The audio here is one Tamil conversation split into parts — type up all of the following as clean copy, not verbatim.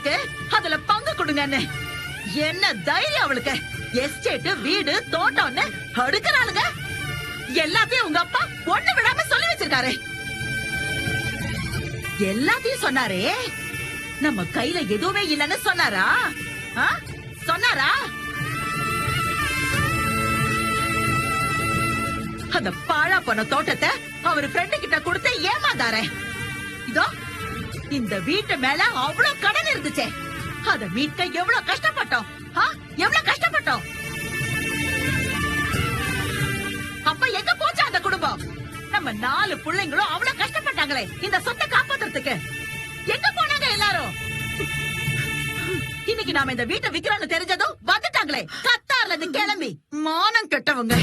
இருக்கு, அதுல பங்கு கொடுங்கன்னு. என்ன தைரியம் அவளுக்கு? எஸ்டேட், வீடு, தோட்டம்னு அடுக்கறாளுங்க. எல்லாத்தையும் உங்க அப்பா ஒண்ணு விடாம சொல்லி வச்சிருக்காரு. எல்லாத்தையும் சொன்னாரே, நம்ம கையில எதுவுமே இல்லன்னு சொன்னாரா? சொன்னாரா? அந்த பாழா போன தோட்டத்தை அவர் ஃப்ரெண்டு கிட்ட கொடுத்து ஏமாந்தாரே. இதோ இந்த வீட்டு மேல அவ்வளவு கடன் இருந்துச்சே, அத மீட்க எவ்வளவு கஷ்டப்பட்டோம், எவ்வளவு கஷ்டப்பட்டோம். அப்ப எங்க போச்சு அந்த குடும்பம்? நம்ம 4 பிள்ளைங்களும் அவ்வளவு கஷ்டப்பட்டாங்களே இந்த சொத்தை காப்பாத்துறதுக்கு. எங்க போனாங்க எல்லாரும்? இன்னைக்கு நாம இந்த வீட்டை விக்கிறோம்னு தெரிஞ்சதும் வந்துட்டாங்களே கத்தார்ல இருந்து கிளம்பி. மானம் கெட்டவங்க.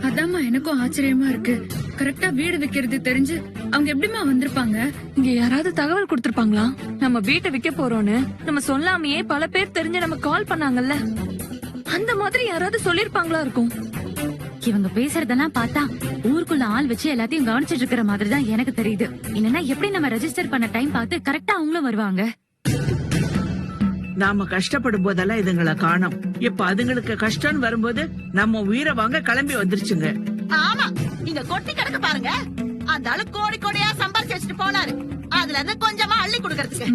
அதாம்மா எனக்கும் ஆச்சரியமா இருக்கு. கரெக்டா வீடு விக்கிறது தெரிஞ்சு அவங்க எப்படிமா வந்திருப்பாங்க? இங்க யாராவது தகவல் கொடுத்திருப்பாங்களா? நம்ம வீட்டை விக்க போறோம்னு நம்ம சொல்லாமையே பல பேர் தெரிஞ்சு நம்ம கால் பண்ணாங்கல்ல, அந்த மாதிரி யாராவது சொல்லிருப்பாங்களா இருக்கும். இவங்க பேசுறதெல்லாம் பார்த்தா ஊருக்குள்ள ஆள் வச்சு எல்லாத்தையும் கவனிச்சிட்டு இருக்கிற மாதிரி தான் எனக்கு தெரியுது. இல்லன்னா எப்படி நம்ம ரெஜிஸ்டர் பண்ண டைம் பார்த்து கரெக்டா அவங்களும் வருவாங்க. நாம கஷ்டப்படும் போதெல்லாம் இதுங்களை காணோம். இப்ப அதுங்களுக்கு கஷ்டம் வரும்போது நம்ம உயிரை வாங்க கிளம்பி வந்துருச்சுங்க. ஆமா, நீங்க கொட்டி கிடக்க பாருங்க. அந்த ஆளு கோடி கோடியா சம்பாரிச்சு வச்சுட்டு போனாரு. அதுல இருந்து கொஞ்சமா அள்ளி கொடுக்கறதுக்கு.